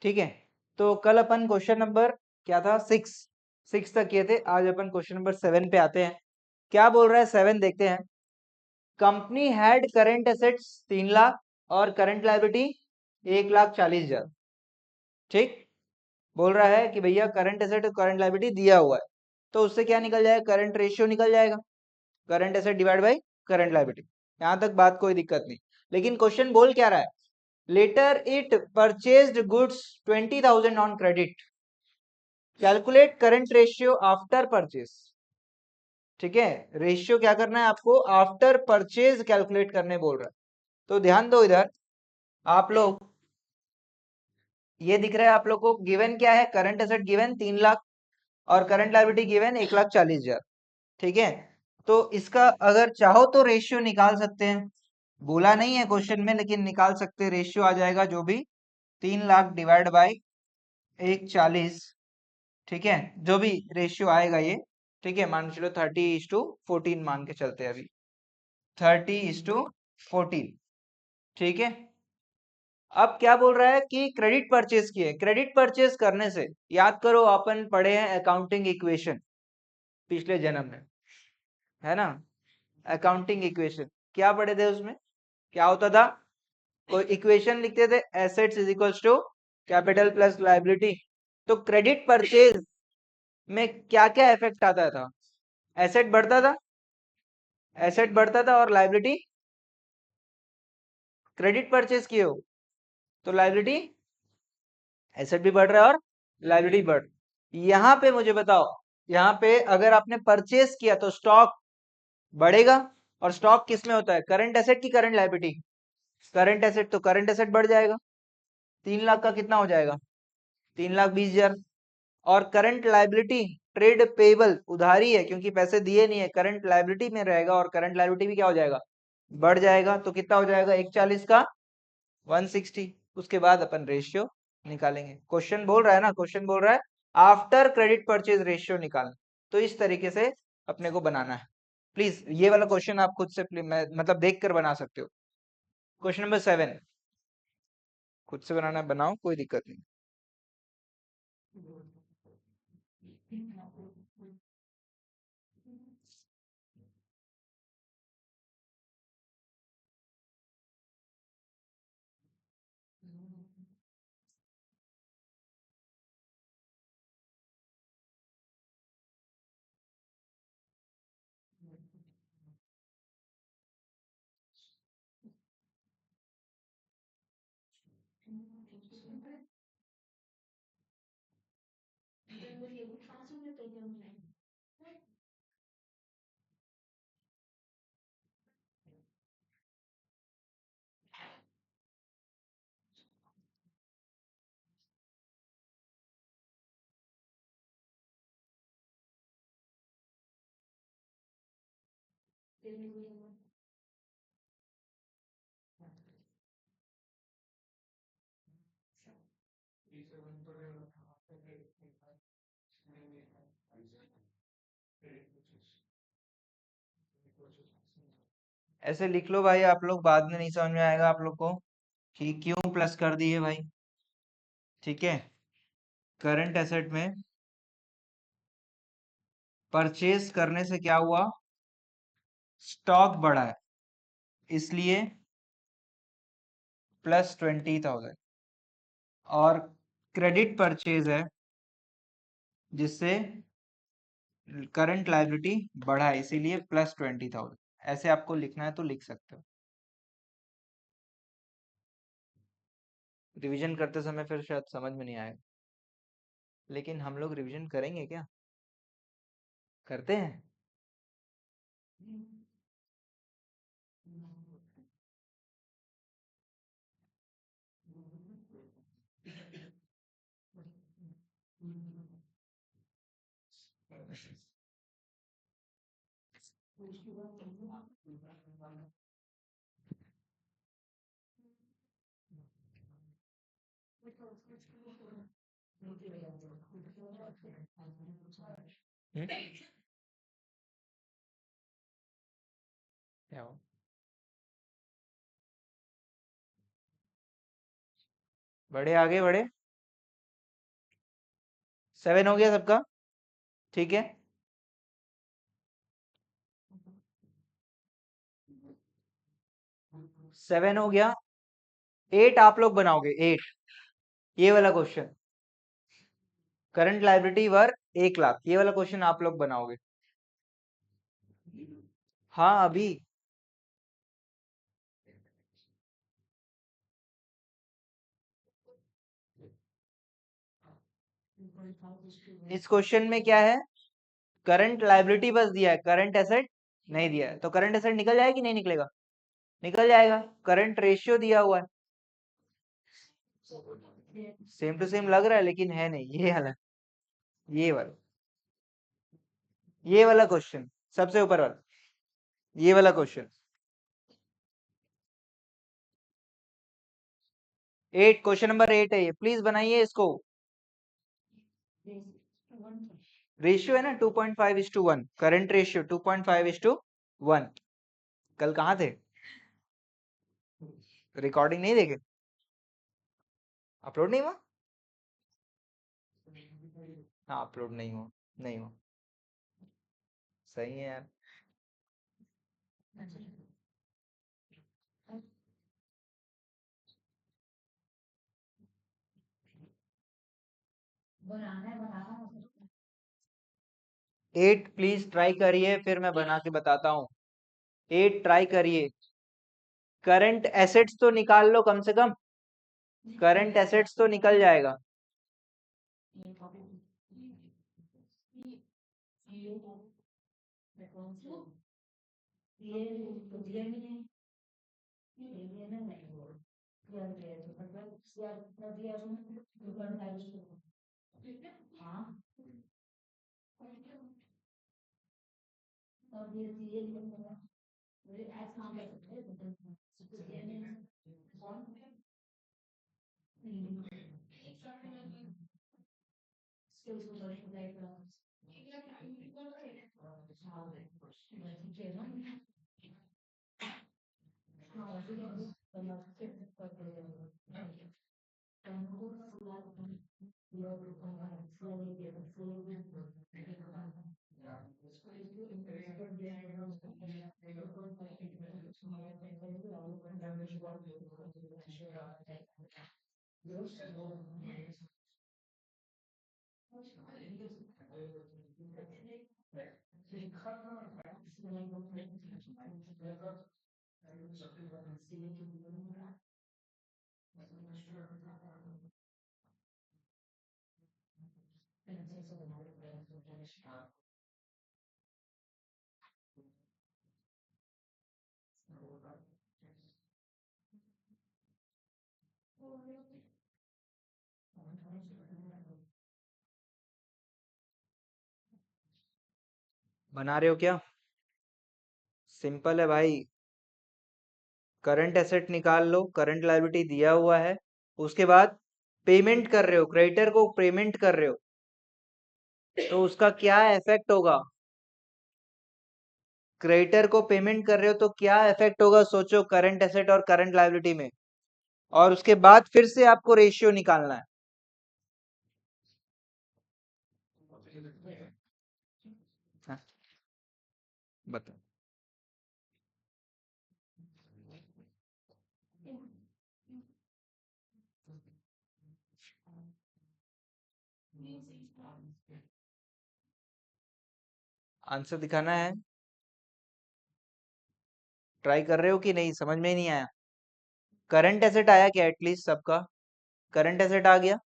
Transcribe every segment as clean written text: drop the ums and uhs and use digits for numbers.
ठीक है, तो कल अपन क्वेश्चन नंबर क्या था 6 तक किए थे। आज अपन क्वेश्चन नंबर 7 पे आते हैं। क्या बोल रहा है 7 देखते हैं। Company had current assets 3 lakh और करंट लायबिलिटी 1,40,000। ठीक, बोल रहा है कि भैया करंट एसेट और करंट लायबिलिटी दिया हुआ है, तो उससे क्या निकल जाएगा, करंट रेशियो निकल जाएगा, current asset divide by current liability. यहां तक बात कोई दिक्कत नहीं। लेकिन क्वेश्चन बोल क्या रहा है, later it purchased goods 20,000 on credit, calculate current ratio after purchase. ठीक है, रेशियो क्या करना है आपको, आफ्टर परचेज कैलकुलेट करने बोल रहा है। तो ध्यान दो इधर आप लोग, ये दिख रहा है आप लोग को, गिवन क्या है, करंट एसेट गिवन 3 लाख और करंट लायबिलिटी गिवन 1,40,000। ठीक है, तो इसका अगर चाहो तो रेशियो निकाल सकते हैं, बोला नहीं है क्वेश्चन में लेकिन निकाल सकते हैं। रेशियो आ जाएगा जो भी 3 लाख डिवाइड बाई 1,40,000। ठीक है, जो भी रेशियो आएगा ये, ठीक है, मान के चलो 30:14 मान के चलते हैं अभी, 30:14। ठीक है, अब क्या बोल रहा है कि क्रेडिट परचेज किए। क्रेडिट परचेज करने से याद करो अपन पढ़े हैं अकाउंटिंग इक्वेशन पिछले जन्म में, है ना। अकाउंटिंग इक्वेशन क्या पढ़े थे, उसमें क्या होता था, कोई इक्वेशन लिखते थे, assets is equals to capital plus liability. तो क्रेडिट परचेज में क्या क्या इफेक्ट आता था, एसेट बढ़ता था, एसेट बढ़ता था और लायबिलिटी, क्रेडिट परचेज किए हो तो लायबिलिटी, एसेट भी बढ़ रहा है और लायबिलिटी बढ़। यहाँ पे मुझे बताओ, यहाँ पे अगर आपने परचेज किया तो स्टॉक बढ़ेगा, और स्टॉक किस में होता है, करंट एसेट की करंट लायबिलिटी, करंट एसेट, तो करंट एसेट बढ़ जाएगा। 3 लाख का कितना हो जाएगा, 3,20,000। और करंट लायबिलिटी, ट्रेड पेबल उधारी है क्योंकि पैसे दिए नहीं है, करंट लायबिलिटी में रहेगा और करंट लायबिलिटी भी क्या हो जाएगा, बढ़ जाएगा। तो कितना हो जाएगा, 1,40 का 160। उसके बाद अपन रेशियो निकालेंगे। क्वेश्चन बोल रहा है ना, क्वेश्चन बोल रहा है आफ्टर क्रेडिट परचेज रेशियो निकालना, तो इस तरीके से अपने को बनाना है। प्लीज ये वाला क्वेश्चन आप खुद से मतलब देख कर बना सकते हो। क्वेश्चन नंबर 7 खुद से बनाना है, बनाओ, कोई दिक्कत नहीं। ऐसे लिख लो भाई आप लोग, बाद में नहीं समझ में आएगा आप लोग को कि क्यों प्लस कर दिए भाई। ठीक है, करंट एसेट में परचेज करने से क्या हुआ, स्टॉक बढ़ा है, इसलिए +20,000। और क्रेडिट परचेज है जिससे करंट लायबिलिटी बढ़ा है, इसीलिए +20,000। ऐसे आपको लिखना है तो लिख सकते हो। रिवीजन करते समय फिर शायद समझ में नहीं आएगा, लेकिन हम लोग रिवीजन करेंगे क्या, करते हैं। हम्म? क्या हो? बढ़े आगे बढ़े। 7 हो गया सबका, ठीक है। 7 हो गया। 8 आप लोग बनाओगे, 8 ये वाला question, current liability worth 1 lakh, ये वाला क्वेश्चन आप लोग बनाओगे। हाँ अभी इस क्वेश्चन में क्या है, करंट लायबिलिटी बस दिया है, करंट एसेट नहीं दिया है, तो करंट एसेट निकल जाएगा कि नहीं निकलेगा, निकल जाएगा। करंट रेशियो दिया हुआ है, सेम टू सेम लग रहा है लेकिन है नहीं, ये वाला, ये वाला, ये वाला क्वेश्चन, सबसे ऊपर वाला, ये वाला क्वेश्चन। 8, क्वेश्चन नंबर 8 है ये, प्लीज बनाइए इसको। रेशियो है ना 2.5:1, करंट रेशियो 2.5:1। कल कहाँ थे, रिकॉर्डिंग नहीं देखे, अपलोड नहीं हुआ, हाँ अपलोड नहीं हुआ, नहीं हुआ, सही है यार। एट प्लीज ट्राई करिए, फिर मैं बना के बताता हूँ। 8 ट्राई करिए। करंट एसेट्स तो निकाल लो कम से कम, करंट एसेट्स तो निकल जाएगा। बना रहे हो क्या, सिंपल है भाई। करंट एसेट निकाल लो, करंट लायबिलिटी दिया हुआ है, उसके बाद पेमेंट कर रहे हो, क्रेडिटर को पेमेंट कर रहे हो, तो उसका क्या इफेक्ट होगा, क्रेडिटर को पेमेंट कर रहे हो तो क्या इफेक्ट होगा, सोचो करंट एसेट और करंट लायबिलिटी में, और उसके बाद फिर से आपको रेशियो निकालना है। हाँ, बताओ। आंसर दिखाना है, ट्राई कर रहे हो कि नहीं, समझ में ही नहीं आया। करंट एसेट आया क्या, एटलीस्ट सबका करंट एसेट आ गया।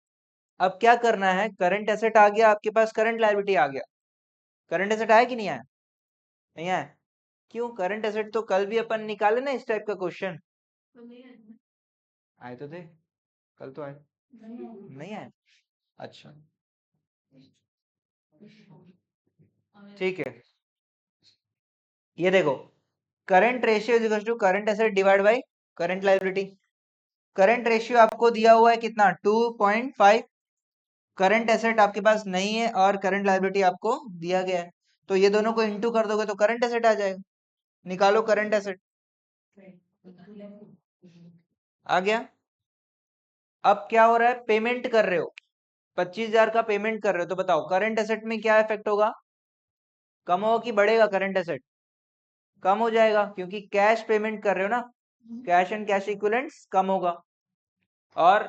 अब क्या करना है, करंट एसेट आ गया आपके पास, करंट लायबिलिटी आ गया, करंट एसेट आया कि नहीं आया, नहीं आया। क्यों, करंट एसेट तो कल भी अपन निकाले ना, इस टाइप का क्वेश्चन आए तो थे, कल तो आए नहीं आए, अच्छा ठीक है। ये देखो, current ratio is equal to current asset divide by current liability. Current ratio आपको दिया हुआ है कितना, 2.5। करंट एसेट आपके पास नहीं है और करंट लायबिलिटी आपको दिया गया है, तो ये दोनों को इंटू कर दोगे तो करंट एसेट आ जाएगा। निकालो करंट एसेट, आ गया। अब क्या हो रहा है, पेमेंट कर रहे हो, 25,000 का पेमेंट कर रहे हो तो बताओ करंट एसेट में क्या इफेक्ट होगा? कम होगा कि बढ़ेगा? करंट एसेट कम हो जाएगा क्योंकि कैश पेमेंट कर रहे हो ना, कैश एंड कैश इक्विवेलेंट्स कम होगा। और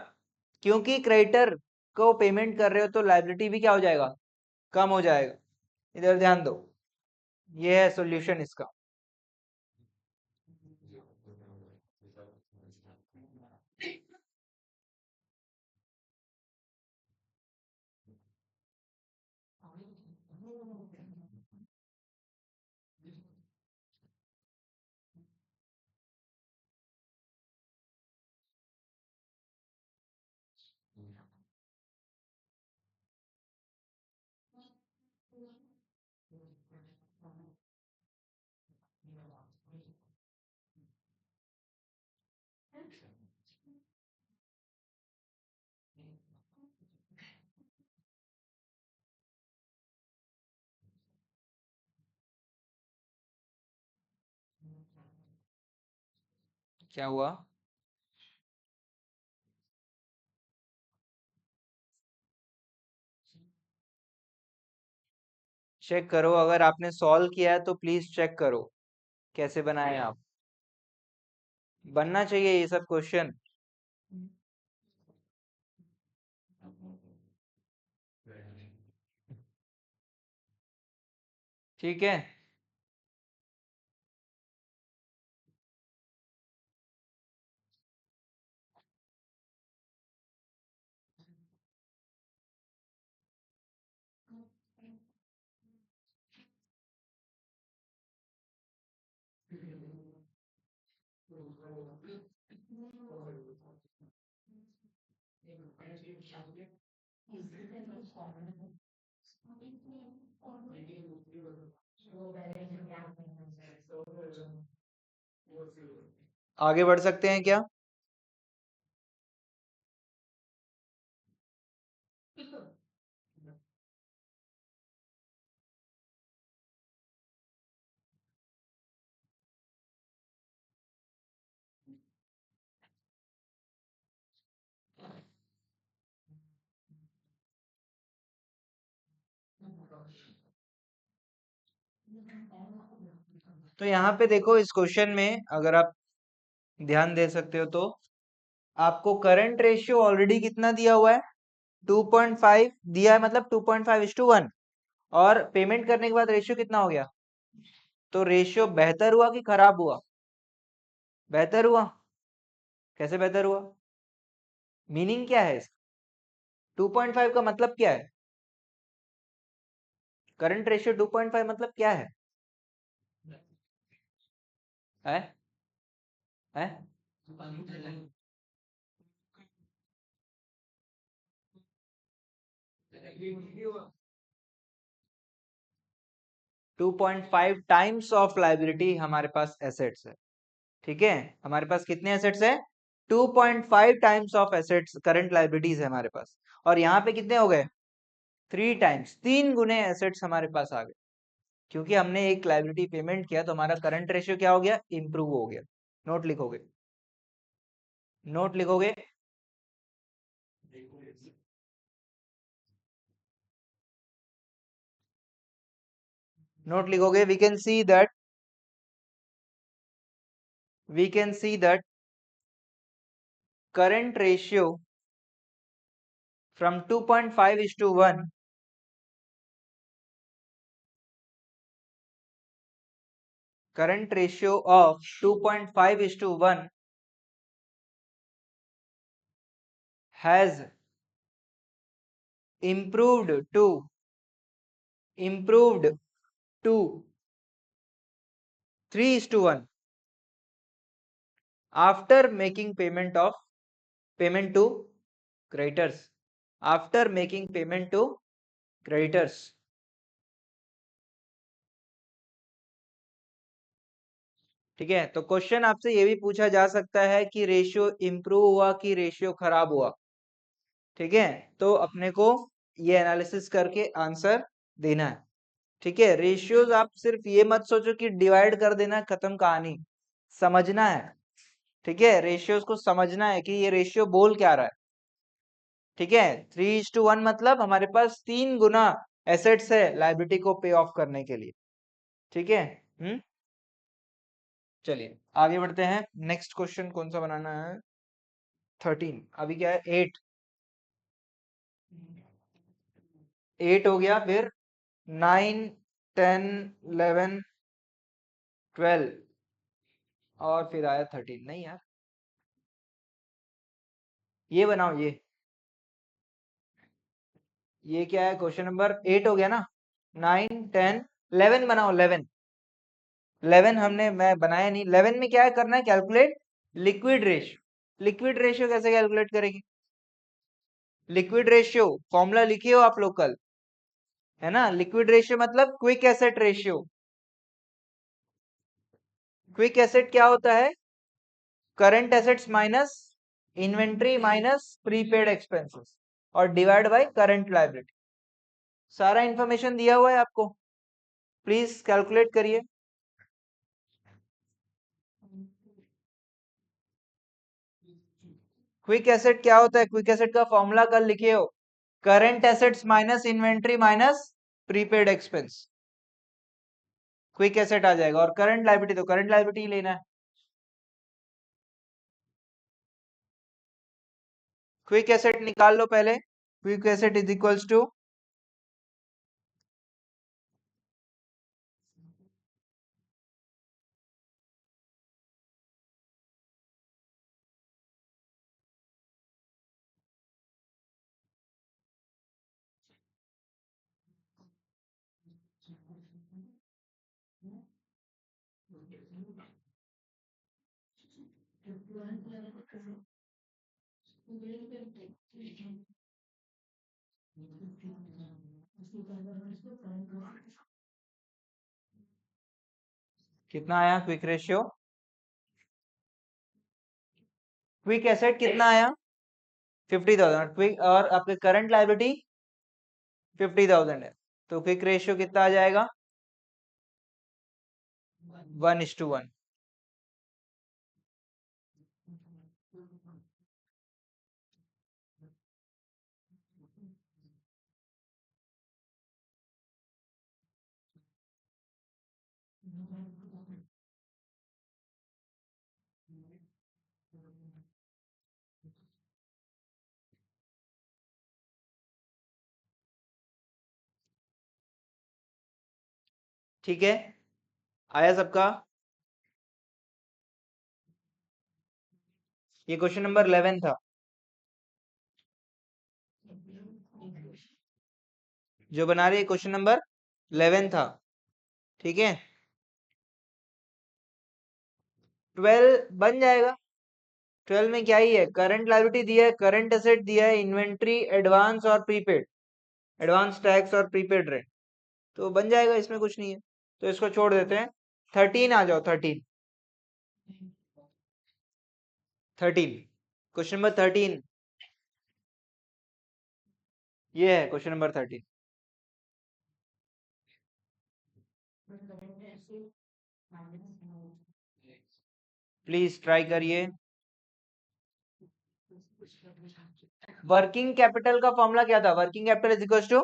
क्योंकि क्रेडिटर को पेमेंट कर रहे हो तो लायबिलिटी भी क्या हो जाएगा? कम हो जाएगा। इधर ध्यान दो, ये है सॉल्यूशन इसका। क्या हुआ? चेक करो, अगर आपने सॉल्व किया है तो प्लीज चेक करो कैसे बनाए आप। बनना चाहिए ये सब क्वेश्चन। ठीक है, आगे बढ़ सकते हैं क्या? तो यहाँ पे देखो, इस क्वेश्चन में अगर आप ध्यान दे सकते हो तो आपको करंट रेशियो ऑलरेडी कितना दिया हुआ है? 2.5 दिया है, मतलब 2.5:1। और पेमेंट करने के बाद रेशियो कितना हो गया? तो रेशियो बेहतर हुआ कि खराब हुआ? बेहतर हुआ। कैसे बेहतर हुआ? मीनिंग क्या है इसका? 2.5 का मतलब क्या है? करंट रेशियो 2.5 मतलब क्या है? है? है? 2.5 टाइम्स ऑफ लाइबिलिटी हमारे पास एसेट्स है। ठीक है, हमारे पास कितने एसेट्स है? 2.5 times of assets, current liabilities है हमारे पास। और यहाँ पे कितने हो गए? 3 टाइम्स, 3 गुने एसेट्स हमारे पास आ गए। क्योंकि हमने एक लाइबिलिटी पेमेंट किया तो हमारा करंट रेशियो क्या हो गया? इंप्रूव हो गया। नोट लिखोगे? नोट लिखोगे? नोट लिखोगे? We can see that current ratio from 2.5:1, current ratio of 2.5:1 has improved to 3:1 after making payment to creditors. After making payment to creditors. ठीक है, तो क्वेश्चन आपसे ये भी पूछा जा सकता है कि रेशियो इंप्रूव हुआ कि रेशियो खराब हुआ। ठीक है, तो अपने को ये एनालिसिस करके आंसर देना है। ठीक है, रेशियोज आप सिर्फ ये मत सोचो कि डिवाइड कर देना, खत्म कहानी। समझना है। ठीक है, रेशियोज को समझना है कि ये रेशियो बोल क्या रहा है। ठीक है, 3:1 मतलब हमारे पास 3 गुना एसेट्स है लाइबिलिटी को पे ऑफ करने के लिए। ठीक है। चलिए आगे बढ़ते हैं। नेक्स्ट क्वेश्चन कौन सा बनाना है? 13। अभी क्या है? 8। 8 हो गया, फिर 9, 10, 11, 12 और फिर आया 13। नहीं यार, ये बनाओ। ये क्या है? क्वेश्चन नंबर 8 हो गया ना। 9, 10, 11 बनाओ। 11 हमने मैं बनाया नहीं। 11 में क्या है करना है? Calculate liquid ratio. Liquid ratio कैसे कैलकुलेट करेगी? लिक्विड रेशियो फॉर्मूला लिखिए हो आप लोग कल, है ना। लिक्विड रेशियो मतलब quick asset ratio. Quick asset क्या होता है? Current assets minus inventory minus prepaid expenses और डिवाइड बाय करंट लायबिलिटी। सारा इंफॉर्मेशन दिया हुआ है आपको, प्लीज कैलकुलेट करिए। क्विक एसेट क्या होता है? क्विक एसेट का फॉर्मूला कल लिखे हो, current assets minus inventory minus prepaid expense. Quick asset आ जाएगा। और करंट लायबिलिटी तो करंट लायबिलिटी ही लेना है। क्विक एसेट निकाल लो पहले। Quick asset is equals to, कितना आया क्विक रेशियो? क्विक एसेट कितना आया? 50,000। क्विक और आपके करंट लायबिलिटी 50,000 है, तो क्विक रेशियो कितना आ जाएगा? 1:1। ठीक है, आया सबका? ये क्वेश्चन नंबर 11 था जो बना रहे, क्वेश्चन नंबर 11 था। ठीक है, 12 बन जाएगा। 12 में क्या ही है? करंट लायबिलिटी दिया है, करंट एसेट दिया है, इन्वेंट्री, एडवांस और प्रीपेड, एडवांस टैक्स और प्रीपेड रेंट, तो बन जाएगा, इसमें कुछ नहीं है। तो इसको छोड़ देते हैं। 13 आ जाओ। 13 क्वेश्चन नंबर 13 ये है। क्वेश्चन नंबर 13 प्लीज ट्राई करिए। वर्किंग कैपिटल का फॉर्मूला क्या था? Working capital is equal to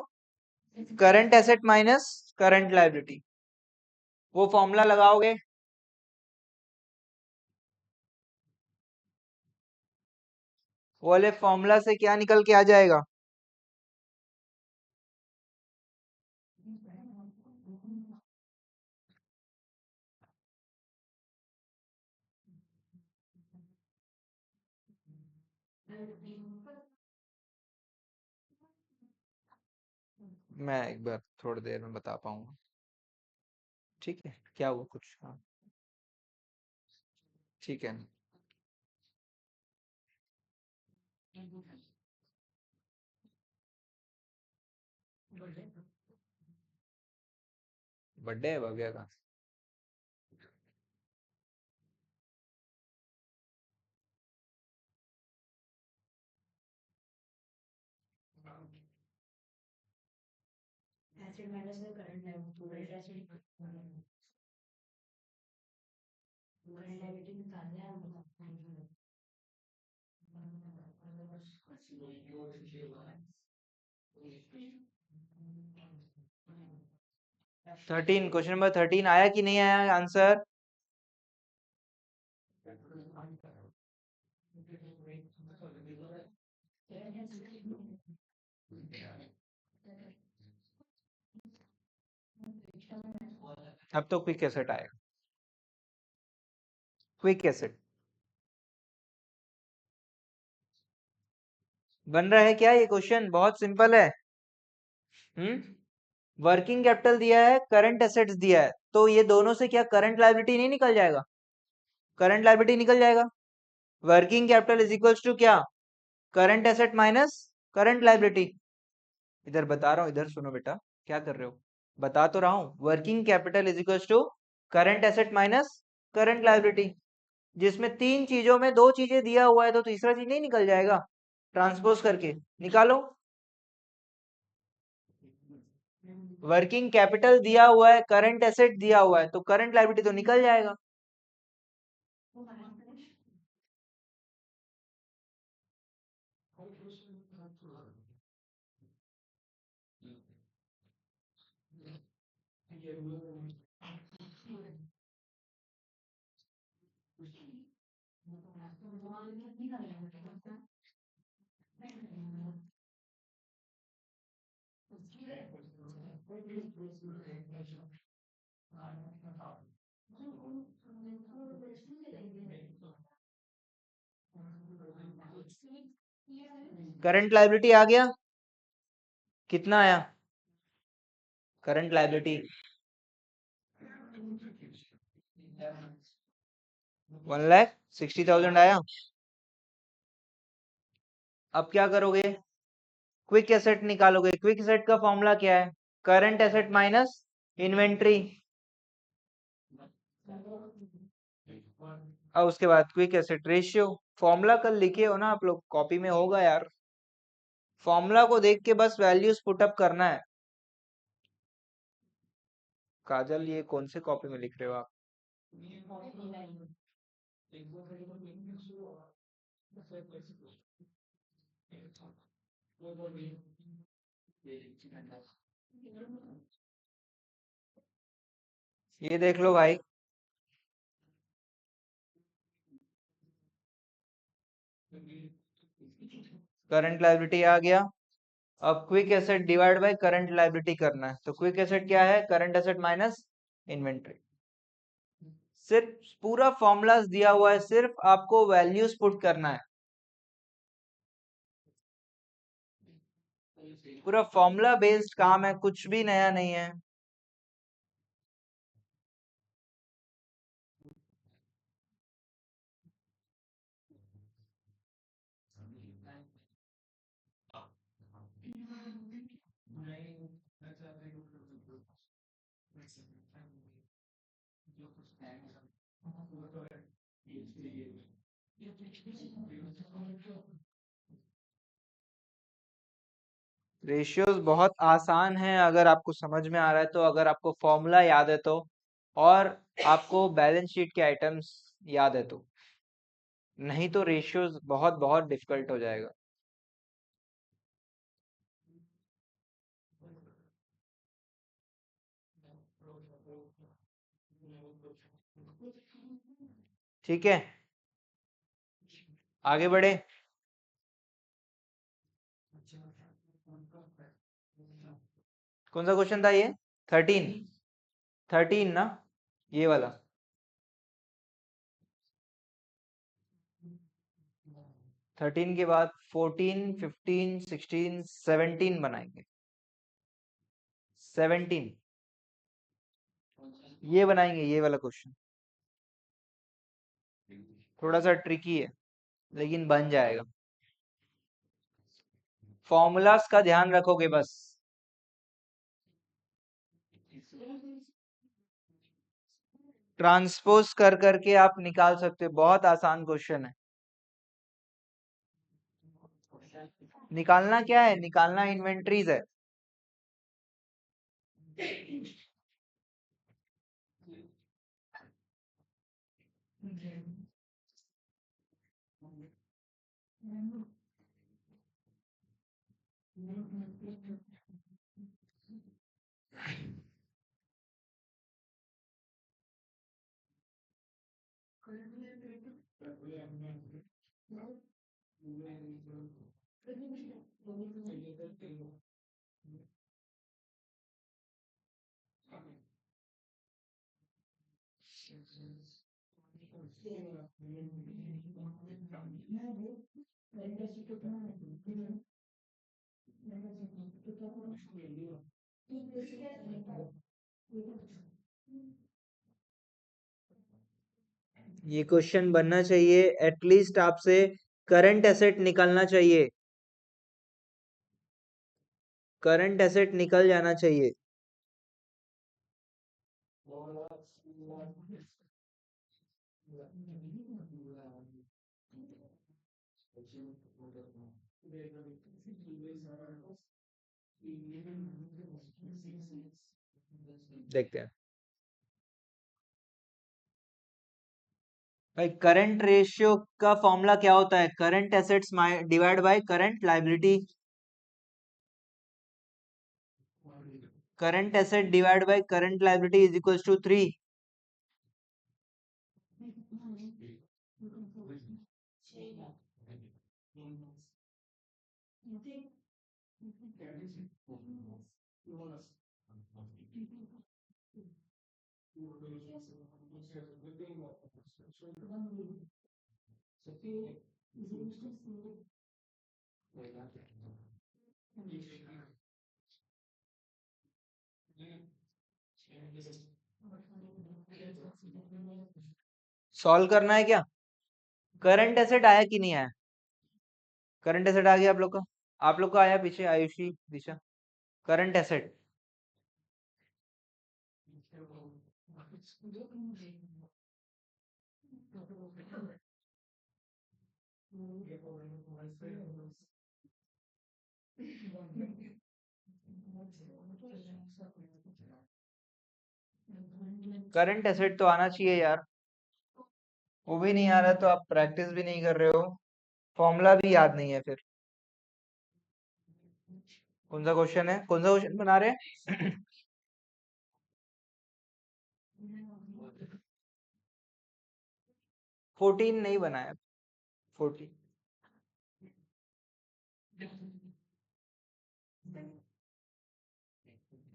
current asset minus current liability. वो फॉर्मूला लगाओगे, वो वाले फॉर्मूला से क्या निकल के आ जाएगा? मैं एक बार थोड़ी देर में बता पाऊंगा। ठीक है, क्या हुआ? कुछ? हाँ, ठीक है। बर्थडे है भव्या का। 13, क्वेश्चन नंबर 13 आया कि नहीं आया आंसर? अब तो क्विक एसेट आएगा, क्विक एसेट बन रहा है क्या? ये क्वेश्चन बहुत सिंपल है। वर्किंग कैपिटल दिया है, करंट एसेट्स दिया है, तो ये दोनों से क्या करंट लायबिलिटी नहीं निकल जाएगा? करंट लायबिलिटी निकल जाएगा। Working capital is equals to क्या? Current asset minus current liability. इधर बता रहा हूँ, इधर सुनो बेटा, क्या कर रहे हो? बता तो रहा हूँ, working capital is equals to current asset minus current liability, जिसमें तीन चीजों में दो चीजें दिया हुआ है तो तीसरा चीज नहीं निकल जाएगा? ट्रांसपोज करके निकालो। वर्किंग कैपिटल दिया हुआ है, करंट एसेट दिया हुआ है, तो करंट लायबिलिटी तो निकल जाएगा। करंट लायबिलिटी आ गया, कितना आया करंट लायबिलिटी? 1,60,000 आया। अब क्या करोगे? क्विक एसेट निकालोगे। क्विक एसेट का फॉर्मूला क्या है? Current asset minus inventory. और उसके बाद क्विक एसेट रेशियो। फॉर्मूला कल लिखे हो ना आप लोग, कॉपी में होगा यार। फॉर्मूला को देख के बस वैल्यूज पुटअप करना है। काजल, ये कौन से कॉपी में लिख रहे हो आप? ये देख लो भाई, करंट लायबिलिटी आ गया। अब quick asset divide by current liability करना है, तो क्विक एसेट क्या है? Current asset minus inventory. सिर्फ पूरा फॉर्मूला दिया हुआ है, सिर्फ आपको वैल्यूज पुट करना है। पूरा फॉर्मूला बेस्ड काम है, कुछ भी नया नहीं है। रेशियोज बहुत आसान है अगर आपको समझ में आ रहा है तो, अगर आपको फॉर्मूला याद है तो, और आपको बैलेंस शीट के आइटम्स याद है तो। नहीं तो रेशियोज बहुत बहुत डिफिकल्ट हो जाएगा। ठीक है, आगे बढ़े। कौन सा क्वेश्चन था ये? 13? 13 ना, ये वाला। 13 के बाद 14, 15, 16, 17 बनाएंगे। 17 ये बनाएंगे, ये वाला क्वेश्चन थोड़ा सा ट्रिकी है लेकिन बन जाएगा। फॉर्मूलाज का ध्यान रखोगे बस। ट्रांसपोज कर करके आप निकाल सकते हो, बहुत आसान क्वेश्चन है। निकालना क्या है? निकालना इन्वेंट्रीज है। ये क्वेश्चन बनना चाहिए एटलीस्ट आपसे, करंट एसेट निकलना चाहिए, करंट एसेट निकल जाना चाहिए। देखते हैं भाई, करंट रेशियो का फॉर्मूला क्या होता है? Current assets divide by current liability, current asset divide by current liability is equals to 3। Solve करना है क्या? करंट एसेट आया कि नहीं आया? करंट एसेट आ गया आप लोग का? आप लोग का आया पीछे आयुषी दिशा? करंट एसेट करंट एसेट तो आना चाहिए यार, वो भी नहीं आ रहा तो आप प्रैक्टिस भी नहीं कर रहे हो, फॉर्मूला भी याद नहीं है फिर। कौन सा क्वेश्चन है, कौन सा क्वेश्चन बना रहे हैं? 14 नहीं बनाया, 14।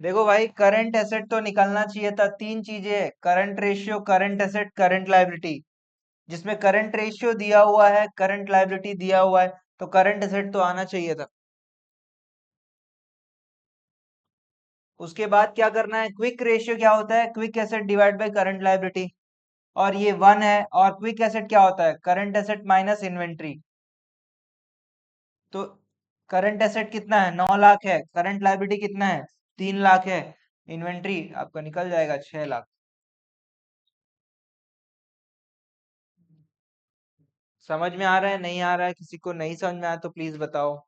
देखो भाई, करंट एसेट तो निकलना चाहिए था, तीन चीजें है, current ratio, current asset, current liability, जिसमें करंट रेशियो दिया हुआ है, करंट लायबिलिटी दिया हुआ है, तो करंट एसेट तो आना चाहिए था। उसके बाद क्या करना है, क्विक रेशियो क्या होता है? Quick asset divide by current liability, और ये 1 है। और क्विक एसेट क्या होता है? Current asset minus inventory. तो करंट एसेट कितना है? 9 लाख है। करंट लायबिलिटी कितना है? 3 लाख है। इन्वेंट्री आपका निकल जाएगा 6 लाख। समझ में आ रहा है, नहीं आ रहा है? किसी को नहीं समझ में आया तो प्लीज बताओ।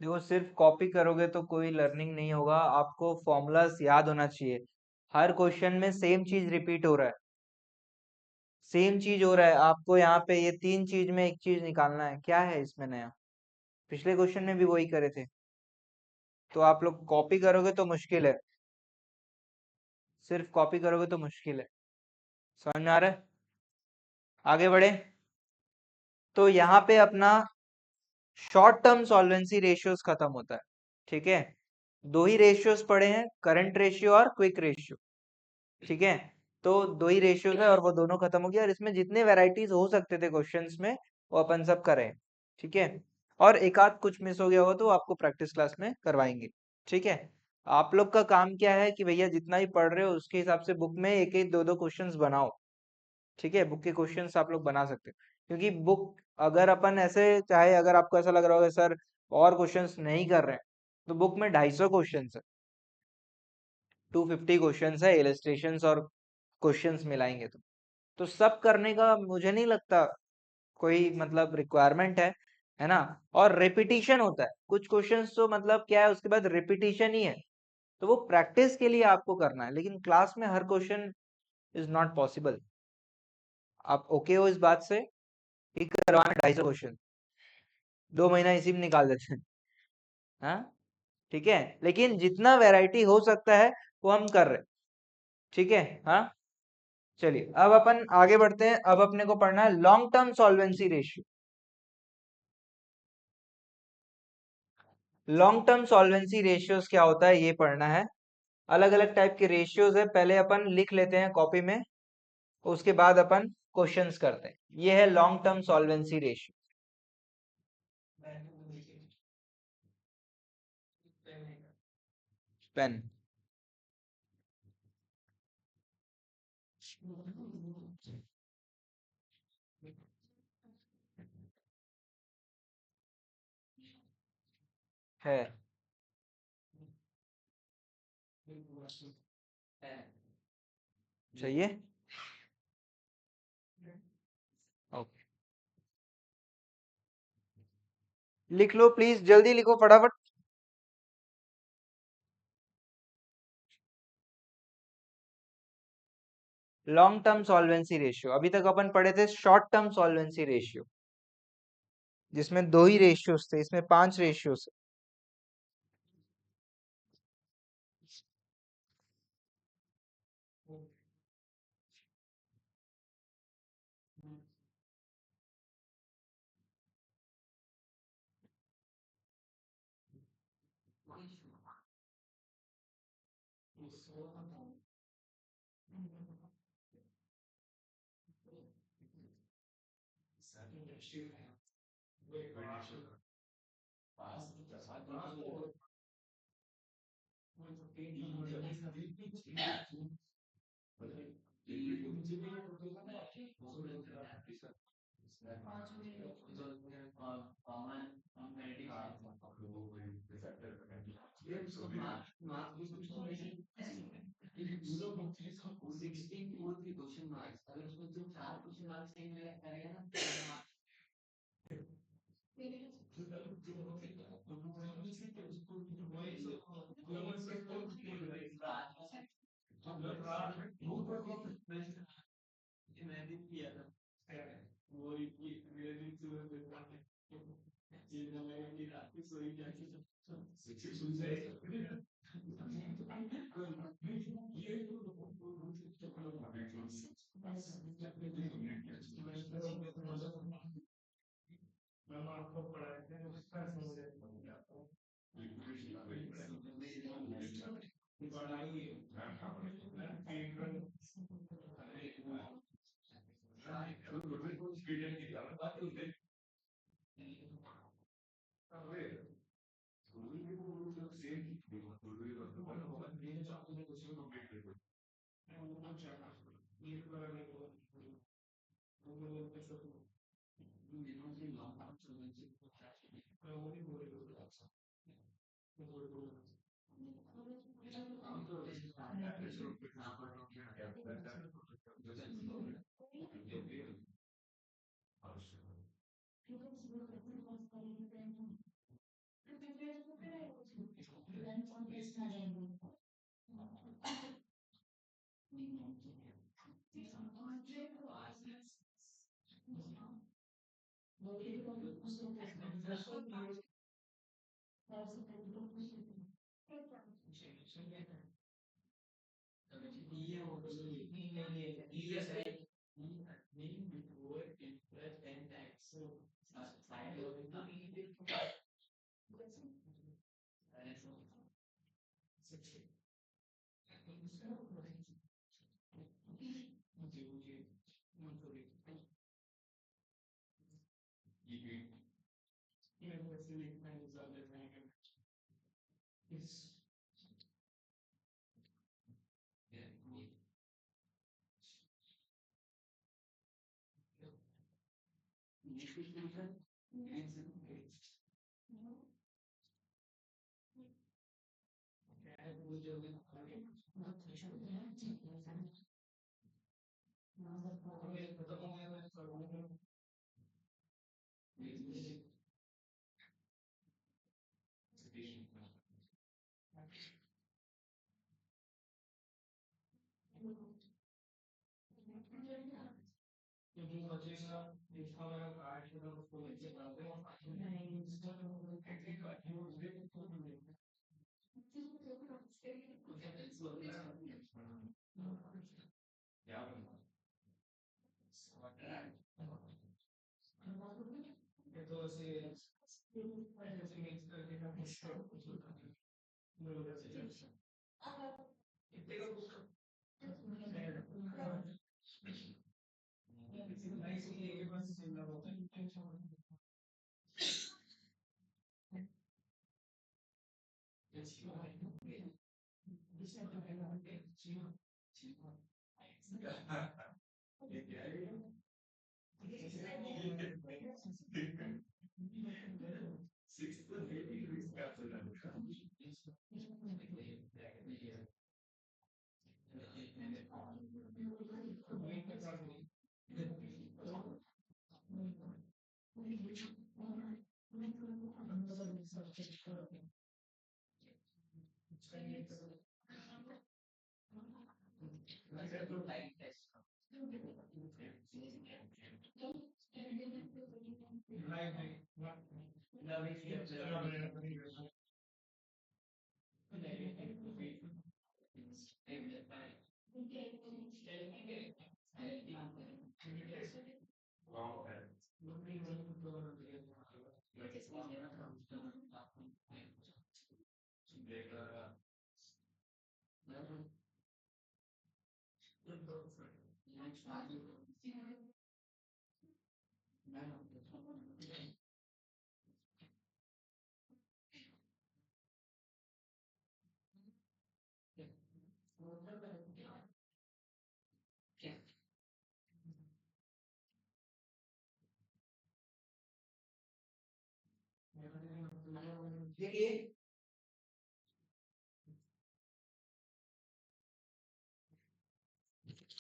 देखो, सिर्फ कॉपी करोगे तो कोई लर्निंग नहीं होगा, आपको फॉर्मूलाज याद होना चाहिए। हर क्वेश्चन में सेम चीज रिपीट हो रहा है, सेम चीज हो रहा है। आपको यहाँ पे ये तीन चीज में एक चीज निकालना है, क्या है इसमें नया? पिछले क्वेश्चन में भी वही करे थे। तो आप लोग कॉपी करोगे तो मुश्किल है, सिर्फ कॉपी करोगे तो मुश्किल है। समझ में आ रहा है? आगे बढ़े। तो यहाँ पे अपना शॉर्ट टर्म सॉल्वेंसी रेशियोज खत्म होता है। ठीक है, दो ही रेशियोज पड़े हैं, करंट रेशियो और क्विक रेशियो। ठीक है, तो दो ही रेशियोज है और वो दोनों खत्म हो गया, और इसमें जितने वेराइटीज हो सकते थे क्वेश्चंस में वो अपन सब करें। ठीक है, और एक आध कुछ मिस हो गया हो तो आपको प्रैक्टिस क्लास में करवाएंगे। ठीक है, आप लोग का काम क्या है कि भैया जितना ही पढ़ रहे हो उसके हिसाब से बुक में एक एक दो दो क्वेश्चंस बनाओ। ठीक है, बुक के क्वेश्चंस आप लोग बना सकते हो, क्योंकि बुक अगर अपन ऐसे चाहे, अगर आपको ऐसा लग रहा होगा सर और क्वेश्चंस नहीं कर रहे हैं, तो बुक में 250 क्वेश्चंस है, 250 क्वेश्चंस है, इलस्ट्रेशंस और क्वेश्चंस मिलाएंगे तो सब करने का मुझे नहीं लगता कोई मतलब रिक्वायरमेंट है ना। और रिपीटिशन होता है कुछ क्वेश्चंस, तो मतलब क्या है उसके बाद रिपीटिशन ही है, तो वो प्रैक्टिस के लिए आपको करना है, लेकिन क्लास में हर क्वेश्चन इज नॉट पॉसिबल। आप ओके हो इस बात से कि करवाना 250 क्वेश्चन 2 महीना इसी में निकाल देते हैं? हाँ, ठीक है, लेकिन जितना वैरायटी हो सकता है वो हम कर रहे हैं। ठीक है, हाँ, चलिए अब अपन आगे बढ़ते हैं। अब अपने को पढ़ना है long term solvency ratio. Long term solvency ratios क्या होता है ये पढ़ना है। अलग अलग टाइप के रेशियोज है, पहले अपन लिख लेते हैं कॉपी में, उसके बाद अपन क्वेश्चंस करते हैं। ये है long term solvency ratio. Pen है, चाहिए, ओके, लिख लो प्लीज, जल्दी लिखो फटाफट। लॉन्ग टर्म सॉल्वेंसी रेशियो, अभी तक अपन पढ़े थे शॉर्ट टर्म सॉल्वेंसी रेशियो, जिसमें 2 ही रेशियोज थे, इसमें 5 रेशियोज।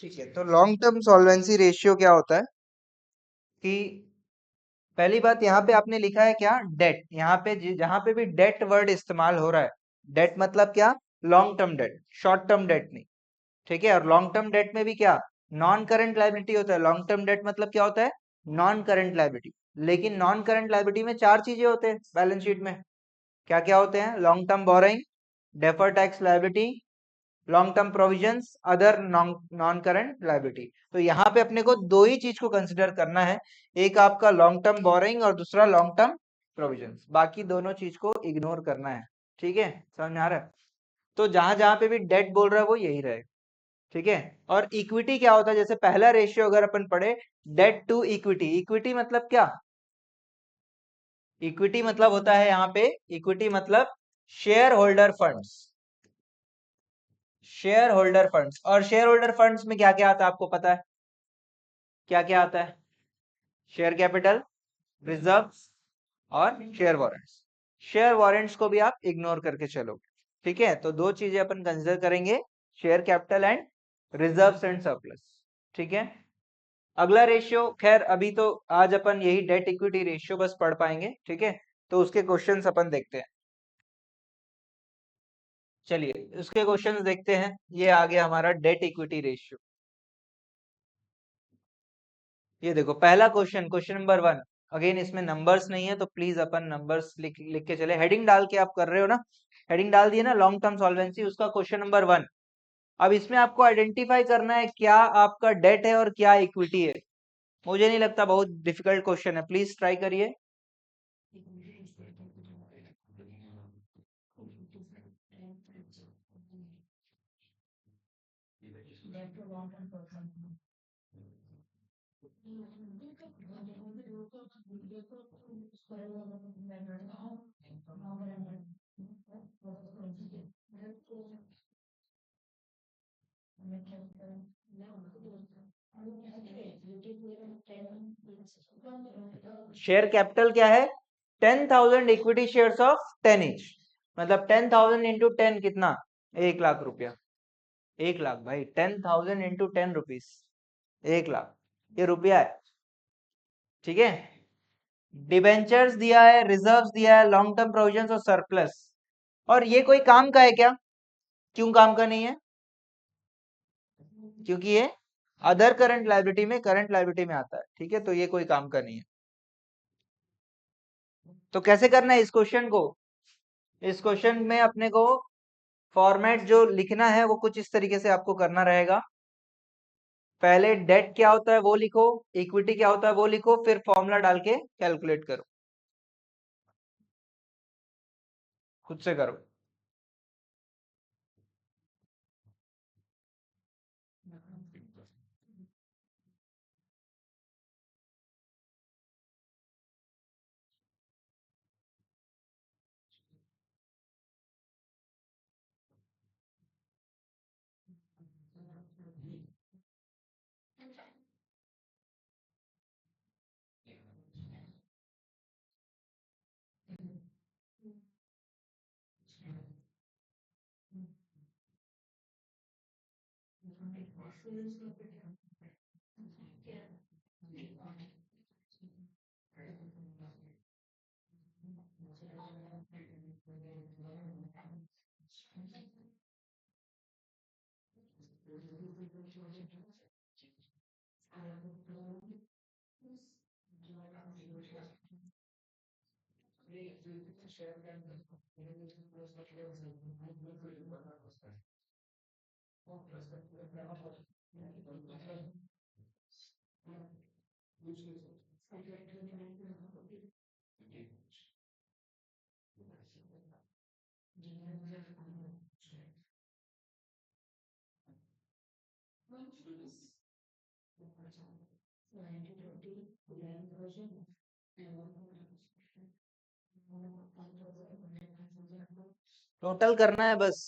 ठीक है, तो लॉन्ग टर्म सॉल्वेंसी रेशियो क्या होता है कि पहली बात यहाँ पे आपने लिखा है क्या, डेट। यहाँ पे जहां पे भी डेट वर्ड इस्तेमाल हो रहा है, डेट मतलब क्या, long term date, short term debt नहीं। ठीक है, और लॉन्ग टर्म डेट में भी क्या, नॉन करंट लायबिलिटी होता है। लॉन्ग टर्म डेट मतलब क्या होता है, नॉन करंट लायबिलिटी। लेकिन नॉन करंट लायबिलिटी में चार चीजें होते हैं बैलेंस शीट में। क्या क्या होते हैं, long term borrowing, defer tax liability, long term provisions, other non current liability. तो यहाँ पे अपने को दो ही चीज को कंसिडर करना है, एक आपका लॉन्ग टर्म बोरोइंग और दूसरा लॉन्ग टर्म प्रोविजंस। बाकी दोनों चीज को इग्नोर करना है। ठीक है, समझ में आ रहा है। तो जहां जहां पे भी डेट बोल रहा है वो यही रहेगा। ठीक है, और इक्विटी क्या होता है, जैसे पहला रेशियो अगर अपन पढ़े, डेट टू इक्विटी। इक्विटी मतलब क्या, इक्विटी मतलब होता है यहाँ पे, इक्विटी मतलब share holder funds. Share holder funds, और शेयर होल्डर फंड्स में क्या क्या आता है आपको पता है, क्या क्या आता है, शेयर कैपिटल, रिजर्व्स और शेयर वारंट्स। शेयर वारंट्स को भी आप इग्नोर करके चलोगे। ठीक है, तो दो चीजें अपन कंसिडर करेंगे, share capital and reserves and surplus. ठीक है, अगला रेशियो, खैर अभी तो आज अपन यही डेट इक्विटी रेशियो बस पढ़ पाएंगे। ठीक है, तो उसके क्वेश्चंस अपन देखते हैं। चलिए उसके क्वेश्चंस देखते हैं। ये आ गया हमारा डेट इक्विटी रेशियो। ये देखो पहला क्वेश्चन, क्वेश्चन नंबर 1। अगेन इसमें नंबर्स नहीं है तो प्लीज अपन नंबर्स लिख के चले। हेडिंग डाल के आप कर रहे हो ना, हेडिंग डाल दिए ना, लॉन्ग टर्म सॉल्वेंसी, उसका क्वेश्चन नंबर 1। अब इसमें आपको आइडेंटिफाई करना है क्या आपका डेट है और क्या इक्विटी है। मुझे नहीं लगता बहुत डिफिकल्ट क्वेश्चन है, प्लीज ट्राई करिए। शेयर कैपिटल क्या है? 10,000 इक्विटी शेयर्स ऑफ 10 each, मतलब 10,000 इंटू 10 कितना? 1 लाख रुपया। 1 लाख भाई, 10,000 इंटू 10 रुपीज, 1 लाख, ये रुपया है। ठीक है, डिबेंचर्स दिया है, रिजर्व्स दिया है, लॉन्ग टर्म प्रोविजंस और सरप्लस। और ये कोई काम का है क्या? क्यों काम का नहीं है? क्योंकि ये अदर करंट लायबिलिटी में, करंट लायबिलिटी में आता है। ठीक है, तो ये कोई काम का नहीं है। तो कैसे करना है इस क्वेश्चन को? इस क्वेश्चन में अपने को फॉर्मेट जो लिखना है वो कुछ इस तरीके से आपको करना रहेगा। पहले डेट क्या होता है वो लिखो, इक्विटी क्या होता है वो लिखो, फिर फॉर्मूला डाल के कैलकुलेट करो, खुद से करो। टोटल करना है बस।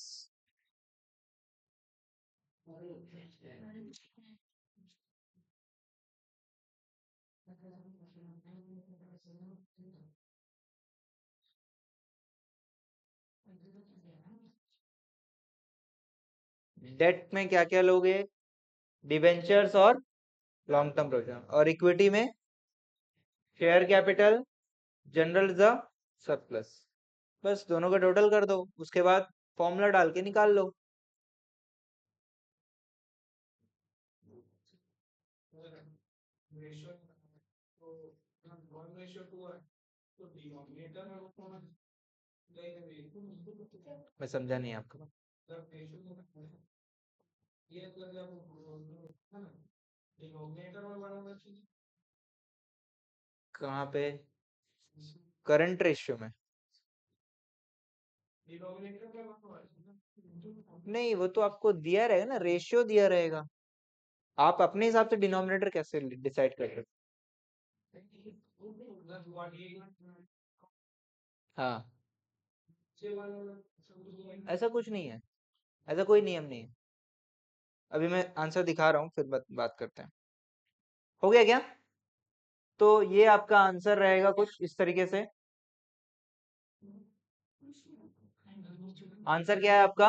डेट में क्या क्या लोगे? डिबेंचर्स और लॉन्ग टर्म प्रोविजन, और इक्विटी में share capital, general reserve, surplus. बस दोनों का टोटल कर दो, उसके बाद फॉर्मूला डाल के निकाल लो। मैं समझा नहीं आपको। कहाँ पे? करंट रेशियो में? नहीं, वो तो आपको दिया रहेगा ना, रेशियो दिया रहेगा। आप अपने हिसाब से डिनोमिनेटर कैसे डिसाइड करते हो? हाँ, ऐसा कुछ नहीं है, ऐसा कोई नियम नहीं है। अभी मैं आंसर दिखा रहा हूँ, फिर बात करते हैं। हो गया क्या? तो ये आपका आंसर रहेगा कुछ इस तरीके से। आंसर क्या है आपका?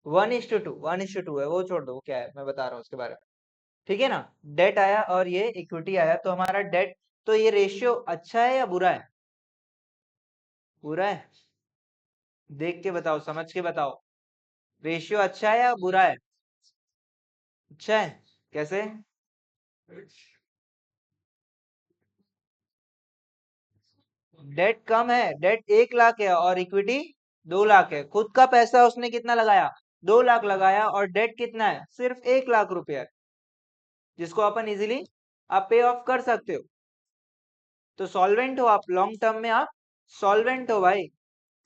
1:2, 1:2 है, वो छोड़ दो, वो क्या है मैं बता रहा हूँ उसके बारे में। ठीक है ना, डेट आया और ये इक्विटी आया, तो हमारा डेट, तो ये रेशियो अच्छा है या बुरा है? बुरा है। देख के बताओ, समझ के बताओ, रेशियो अच्छा है या बुरा है? अच्छा है। कैसे? डेट कम है, डेट 1 लाख है और इक्विटी 2 लाख है। खुद का पैसा उसने कितना लगाया? 2 लाख लगाया, और डेट कितना है? सिर्फ 1 लाख रुपया है, जिसको अपन इजीली आप पे ऑफ कर सकते हो। तो सॉल्वेंट हो आप, लॉन्ग टर्म में आप सॉल्वेंट हो भाई,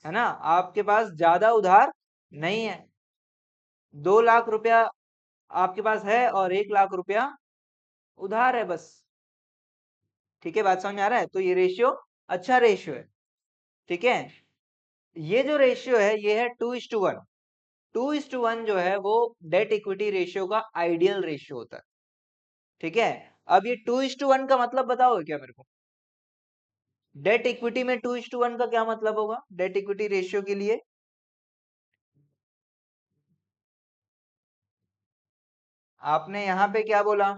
है ना। आपके पास ज्यादा उधार नहीं है, 2 लाख रुपया आपके पास है और 1 लाख रुपया उधार है बस। ठीक है, बात समझ में आ रहा है? तो ये रेशियो अच्छा रेशियो है। ठीक है, ये जो रेशियो है ये है 2:1। 2:1 जो है वो डेट इक्विटी रेशियो का आइडियल रेशियो होता है। ठीक है। अब ये 2:1 का मतलब बताओगे क्या मेरे को? डेट इक्विटी में 2:1 का क्या मतलब होगा डेट इक्विटी रेशियो के लिए? आपने यहाँ पे क्या बोला?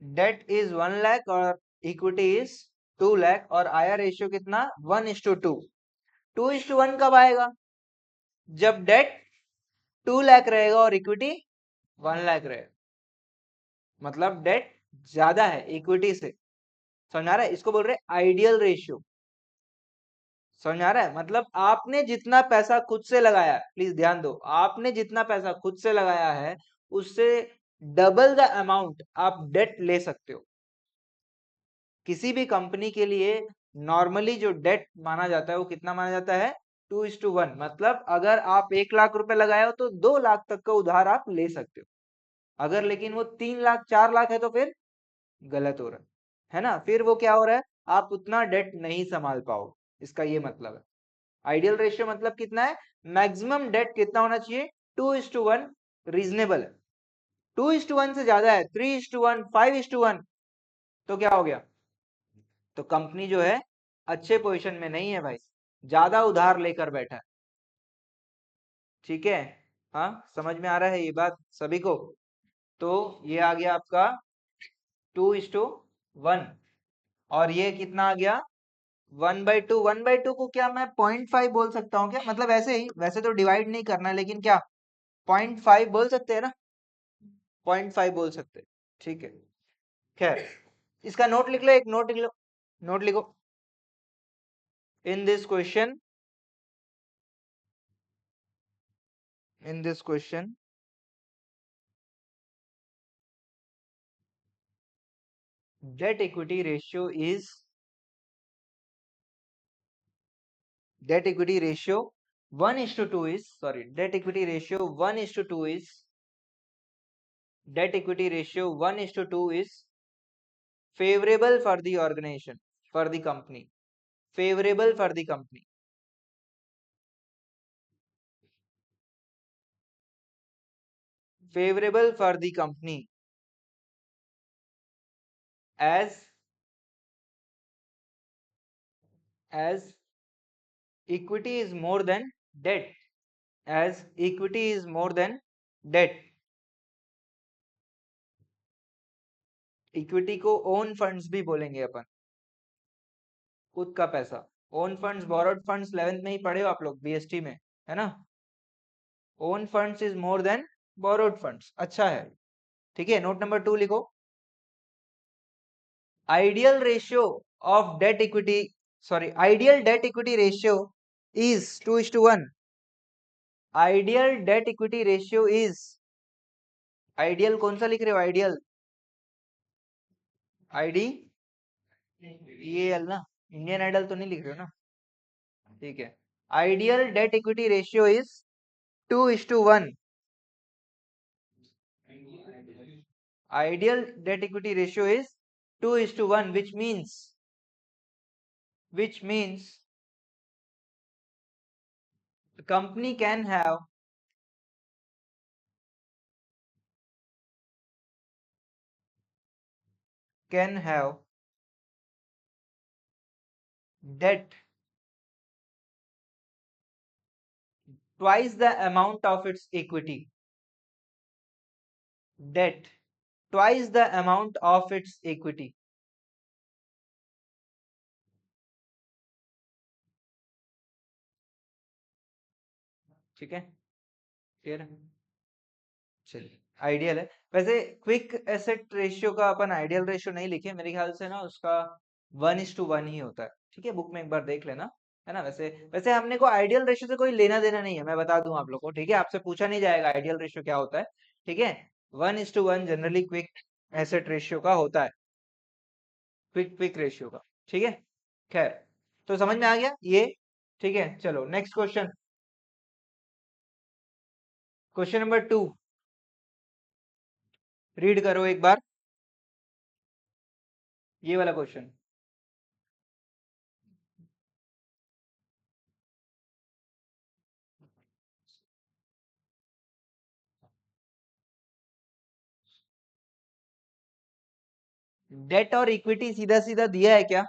डेट इज 1 लाख और इक्विटी इज 2 लाख और आया रेशियो कितना? 1:2। 2:1 कब आएगा? जब डेट 2 लाख रहेगा और इक्विटी 1 लाख रहेगा, मतलब डेट ज्यादा है इक्विटी से। समझ आ रहा है? इसको बोल रहे आइडियल रेशियो। समझ आ रहा है? मतलब आपने जितना पैसा खुद से लगाया है, प्लीज ध्यान दो, आपने जितना पैसा खुद से लगाया है उससे डबल द अमाउंट आप डेट ले सकते हो। किसी भी कंपनी के लिए नॉर्मली जो डेट माना जाता है वो कितना माना जाता है? 2:1। मतलब अगर आप 1 लाख रुपए लगाए हो तो 2 लाख तक का उधार आप ले सकते हो। अगर लेकिन वो 3 लाख 4 लाख है तो फिर गलत हो रहा है ना? फिर वो क्या हो रहा है? आप उतना डेट नहीं संभाल पाओगे, इसका ये मतलब है। आइडियल रेशियो मतलब कितना है? मैक्सिमम डेट कितना होना चाहिए? 2:1 रीजनेबल है। 2:1 से ज्यादा है, 3:1, 5:1, तो क्या हो गया? तो कंपनी जो है अच्छे पोजीशन में नहीं है भाई, ज्यादा उधार लेकर बैठा है। ठीक है? हाँ, समझ में आ रहा है ये बात सभी को? तो ये आ गया आपका 2:1 और ये कितना आ गया? 1/2। 1/2 को क्या मैं 0.5 बोल सकता हूँ क्या? मतलब ऐसे ही, वैसे तो डिवाइड नहीं करना है, लेकिन क्या 0.5 बोल सकते हैं ना? 0.5 बोल सकते हैं। ठीक है, खैर इसका नोट लिख लो, एक नोट लिख लो, नोट लिखो। In this question, in this question debt equity ratio is debt equity ratio 1:2 is, sorry, debt equity ratio 1:2 is, debt equity ratio 1:2 is favorable for the organization, for the company, favorable for the company, favorable for the company as equity is more than debt, as equity is more than debt। Equity को own funds भी बोलेंगे अपन, खुद का पैसा। Own funds, borrowed funds 11th में ही पढ़े हो आप लोग बीएसटी में, है ना? Own funds is more than borrowed funds, अच्छा है। ठीक है, नोट नंबर 2 लिखो। Ideal ratio of debt equity, sorry, ideal debt equity ratio is 2:1। Ideal debt equity ratio is, ideal कौन सा लिख रहे हो? आइडियल, आईडी ये एल ना, इंडियन आइडल तो नहीं लिख रहे हो ना? ठीक है, ideal debt equity ratio is 2:1। Ideal debt equity ratio is 2:1, which means the company can have debt twice the amount of its equity, debt twice the amount of its equity। ठीक है, क्लियर है? चलिए, ideal है वैसे। Quick asset ratio का अपन ideal ratio नहीं लिखे, मेरे ख्याल से ना उसका 1:1 ही होता है। ठीक है, बुक में एक बार देख लेना, है ना? वैसे वैसे हमने को आइडियल रेशियो से कोई लेना देना नहीं है, मैं बता दूं आप लोग को। ठीक है, आपसे पूछा नहीं जाएगा आइडियल रेशियो क्या होता है। ठीक है, 1:1 जनरली क्विक एसेट रेशियो का होता है, क्विक क्विक रेशियो का। ठीक है, खैर, तो समझ में आ गया ये? ठीक है, चलो next question, question number 2 read करो एक बार, ये वाला क्वेश्चन। डेट और इक्विटी सीधा सीधा दिया है क्या?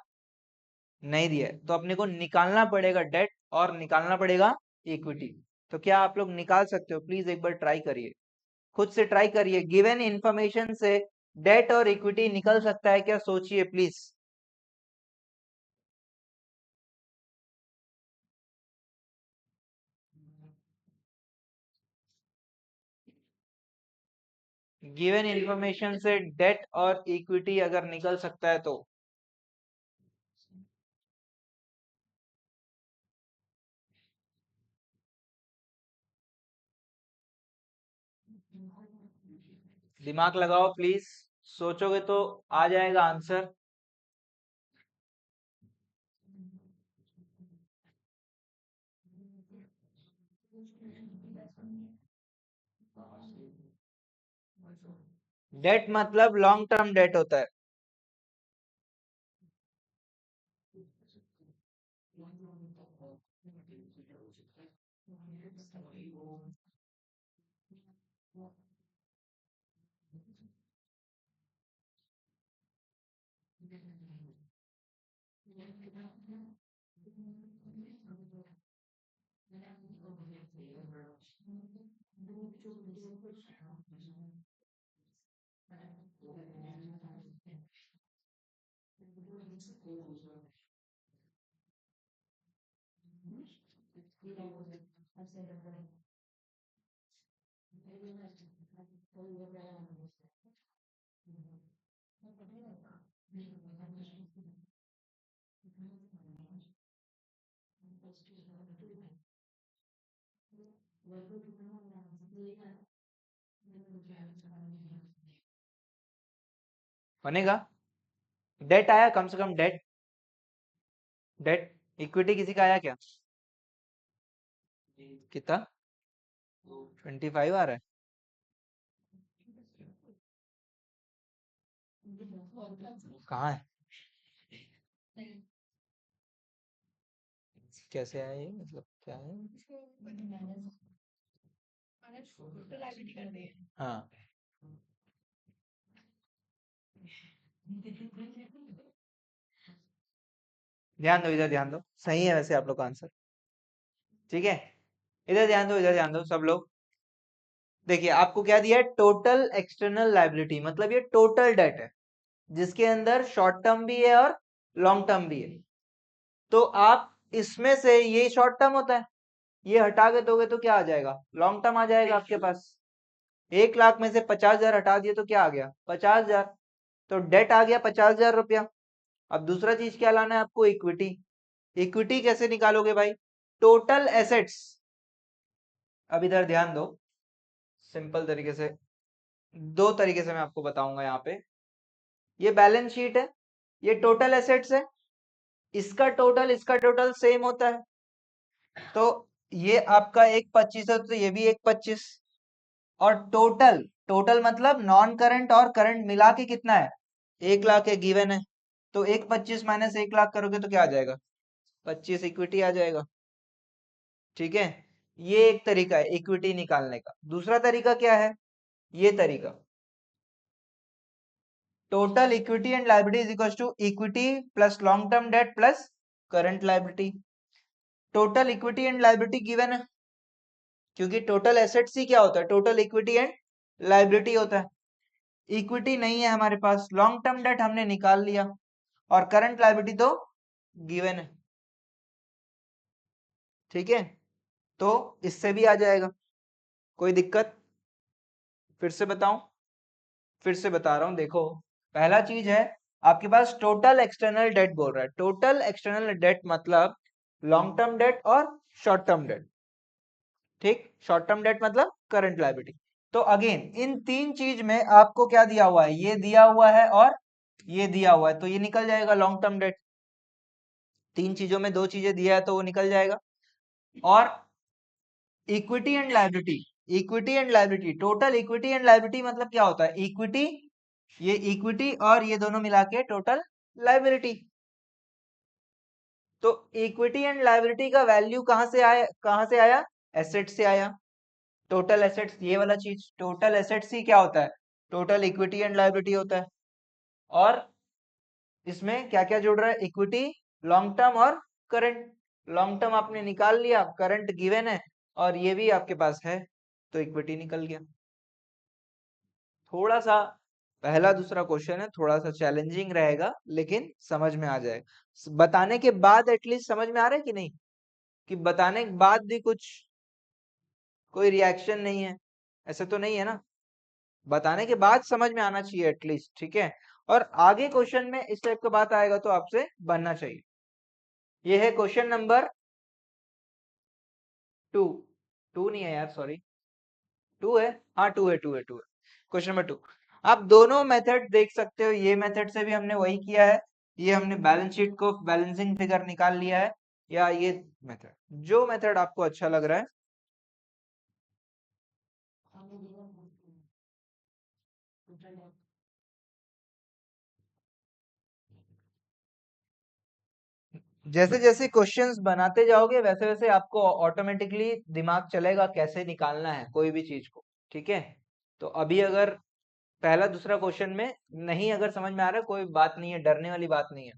नहीं दिया है, तो अपने को निकालना पड़ेगा डेट और निकालना पड़ेगा इक्विटी। तो क्या आप लोग निकाल सकते हो? प्लीज एक बार ट्राई करिए, खुद से ट्राई करिए। गिवन इंफॉर्मेशन से डेट और इक्विटी निकल सकता है क्या? सोचिए प्लीज। गिवन इंफॉर्मेशन से डेट और इक्विटी अगर निकल सकता है तो दिमाग लगाओ प्लीज, सोचोगे तो आ जाएगा आंसर। डेट मतलब लॉन्ग टर्म डेट होता है। बनेगा। डेट आया कम से कम, डेट डेट इक्विटी किसी का आया क्या? कितना? 25 आ रहा है। कहाँ है? कैसे आया ये, मतलब क्या है? हाँ, ध्यान दो, इधर ध्यान दो, सही है वैसे आप लोग का आंसर। ठीक है, इधर ध्यान दो, इधर ध्यान दो सब लोग। देखिए आपको क्या दिया है, टोटल एक्सटर्नल लायबिलिटी, मतलब ये टोटल डेट है जिसके अंदर शॉर्ट टर्म भी है और लॉन्ग टर्म भी है। तो आप इसमें से, ये शॉर्ट टर्म होता है, ये हटा के दोगे तो क्या आ जाएगा? लॉन्ग टर्म आ जाएगा आपके पास। 1 लाख में से 50,000 हटा दिए तो क्या आ गया? 50,000। तो डेट आ गया 50,000 रुपया। अब दूसरा चीज क्या लाना है आपको? इक्विटी। इक्विटी कैसे निकालोगे भाई? Total assets. अब इधर ध्यान दो, सिंपल तरीके से, दो तरीके से मैं आपको बताऊंगा यहाँ पे। ये बैलेंस शीट है, ये टोटल एसेट्स है, इसका टोटल सेम होता है। तो ये आपका एक 25 है तो ये भी एक 25। और टोटल, टोटल मतलब नॉन करंट और करंट मिला के कितना है? 1 लाख है, गिवन है। तो एक 25 माइनस 1 लाख करोगे तो क्या आ जाएगा? 25 इक्विटी आ जाएगा। ठीक है, ये एक तरीका है इक्विटी निकालने का। दूसरा तरीका क्या है? ये तरीका, total equity and liability is equal to equity plus long term debt plus current liability. Total equity and liability given है, क्योंकि टोटल एसेट्स ही क्या होता है? टोटल इक्विटी एंड लायबिलिटी होता है। इक्विटी नहीं है हमारे पास, लॉन्ग टर्म डेट हमने निकाल लिया, और करंट लायबिलिटी तो गिवन है। ठीक है, तो इससे भी आ जाएगा, कोई दिक्कत? फिर से बताऊं? फिर से बता रहा हूं, देखो। पहला चीज है, आपके पास टोटल एक्सटर्नल डेट बोल रहा है। टोटल एक्सटर्नल डेट मतलब लॉन्ग टर्म डेट और शॉर्ट टर्म डेट। ठीक, शॉर्ट टर्म डेट मतलब करंट लायबिलिटी। तो अगेन इन तीन चीज में आपको क्या दिया हुआ है? ये दिया हुआ है और ये दिया हुआ है, तो ये निकल जाएगा लॉन्ग टर्म डेट। तीन चीजों में दो चीजें दिया है तो वो निकल जाएगा। और equity and liability, equity and liability, total equity and liability मतलब क्या होता है? इक्विटी, ये इक्विटी और ये दोनों मिला के टोटल लायबिलिटी। तो इक्विटी एंड लायबिलिटी का वैल्यू कहां से आया? कहां से आया? एसेट से आया। टोटल एसेट्स, ये वाला चीज, टोटल एसेट्स ही क्या होता है? टोटल इक्विटी एंड लायबिलिटी होता है। और इसमें क्या क्या जुड़ रहा है? इक्विटी, लॉन्ग टर्म और करंट। लॉन्ग टर्म आपने निकाल लिया, करंट गिवन है और ये भी आपके पास है, तो इक्विटी निकल गया। थोड़ा सा पहला दूसरा क्वेश्चन है, थोड़ा सा चैलेंजिंग रहेगा, लेकिन समझ में आ जाएगा। बताने के बाद एटलीस्ट समझ में आ रहा है कि नहीं? कि बताने के बाद भी कुछ कोई रिएक्शन नहीं है, ऐसे तो नहीं है ना? बताने के बाद समझ में आना चाहिए एटलीस्ट, ठीक है? और आगे क्वेश्चन में इस टाइप का बात आएगा तो आपसे बनना चाहिए। ये है क्वेश्चन नंबर 2। 2 नहीं है यार, सॉरी, 2 है। हाँ 2 है, 2 है, 2 है। Question number 2। आप दोनों मेथड देख सकते हो, ये मेथड से भी हमने वही किया है, ये हमने बैलेंस शीट को बैलेंसिंग फिगर निकाल लिया है, या ये मेथड, जो मेथड आपको अच्छा लग रहा है। जैसे जैसे क्वेश्चंस बनाते जाओगे वैसे वैसे आपको ऑटोमेटिकली दिमाग चलेगा कैसे निकालना है कोई भी चीज को, ठीक है? तो अभी अगर पहला दूसरा क्वेश्चन में नहीं अगर समझ में आ रहा है, कोई बात नहीं है, डरने वाली बात नहीं है।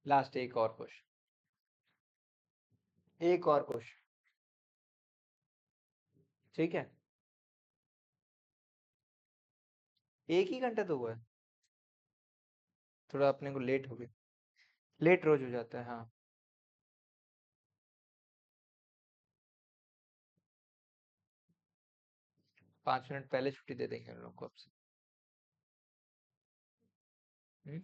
लास्ट एक और क्वेश्चन, एक और क्वेश्चन, ठीक है? एक ही घंटा तो हुआ है, थोड़ा अपने को लेट हो गया, लेट रोज हो जाता है, हाँ। 5 मिनट पहले छुट्टी दे देंगे हम लोग को आपसे। हम्म?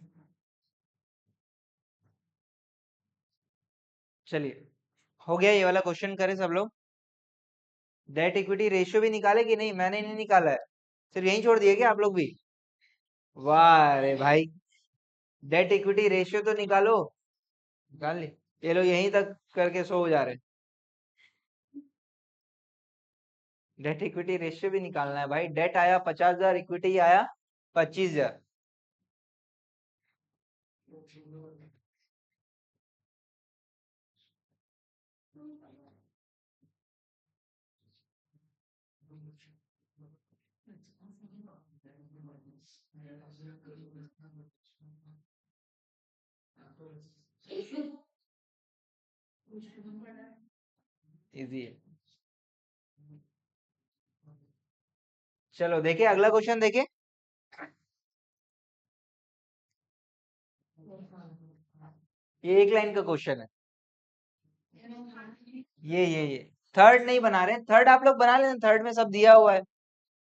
चलिए, हो गया ये वाला क्वेश्चन, करें सब लोग। डेट इक्विटी रेशियो भी निकाले कि नहीं? मैंने नहीं निकाला है, सिर्फ यही छोड़ दिए क्या आप लोग भी? वाह रे भाई, डेट इक्विटी रेशियो तो निकालो। निकाल ली? ये लोग यहीं तक करके सो जा रहे हैं। डेट इक्विटी रेशियो भी निकालना है भाई। डेट आया 50,000, इक्विटी आया 25,000। इजी है। चलो देखे अगला क्वेश्चन, देखे। ये एक लाइन का क्वेश्चन है। ये थर्ड नहीं बना रहे, थर्ड आप लोग बना लेना, थर्ड में सब दिया हुआ है,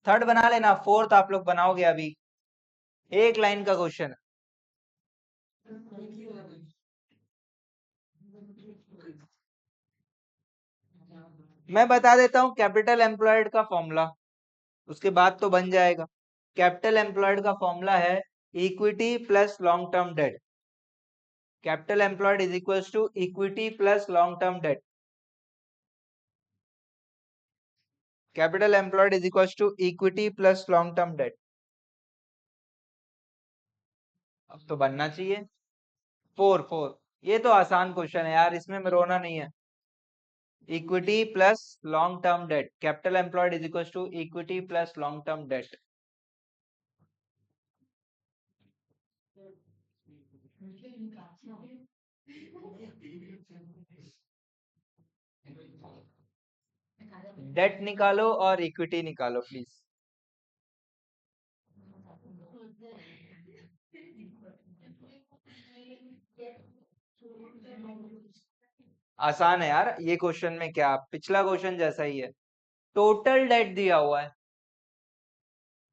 थर्ड बना लेना, फोर्थ आप लोग बनाओगे अभी। एक लाइन का क्वेश्चन मैं बता देता हूँ, कैपिटल एम्प्लॉयड का फॉर्मूला, उसके बाद तो बन जाएगा। कैपिटल एम्प्लॉयड का फॉर्मूला है equity plus long term debt. Capital employed is equals to equity plus long term debt. Capital employed is equals to equity plus long term debt. अब तो बनना चाहिए। 4 4, ये तो आसान क्वेश्चन है यार, इसमें रोना नहीं है। Equity plus long term debt, capital employed is equals to equity plus long term debt. Debt निकालो और इक्विटी निकालो प्लीज। आसान है यार ये क्वेश्चन में, क्या पिछला क्वेश्चन जैसा ही है। टोटल डेट दिया हुआ है,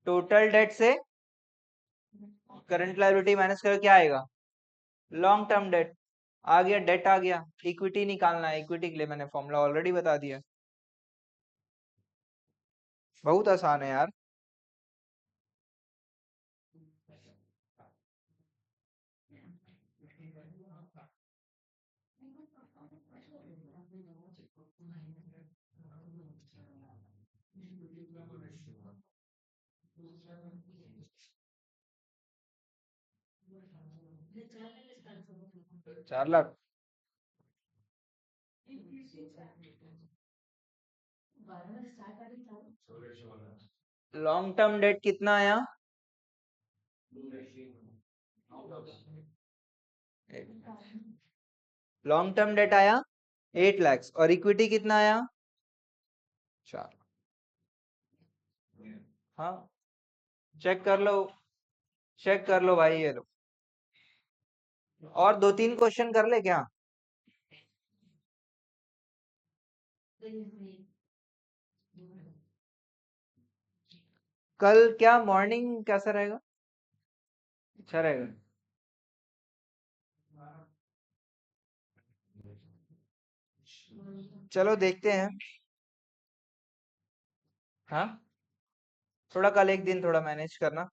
टोटल डेट से करंट लायबिलिटी माइनस करो, क्या आएगा? Long term date. आ गया, डेट आ गया। इक्विटी निकालना है, इक्विटी के लिए मैंने फॉर्मूला ऑलरेडी बता दिया। बहुत आसान है यार। चार लाख। लॉन्ग टर्म डेट कितना आया? लॉन्ग टर्म डेट आया 8 लाख, और इक्विटी कितना आया? 4। हाँ, चेक कर लो, चेक कर लो भाई, ये लो। और 2-3 क्वेश्चन कर ले क्या? कल क्या मॉर्निंग कैसा रहेगा? अच्छा रहेगा। चलो देखते हैं। हाँ, थोड़ा कल एक दिन थोड़ा मैनेज करना।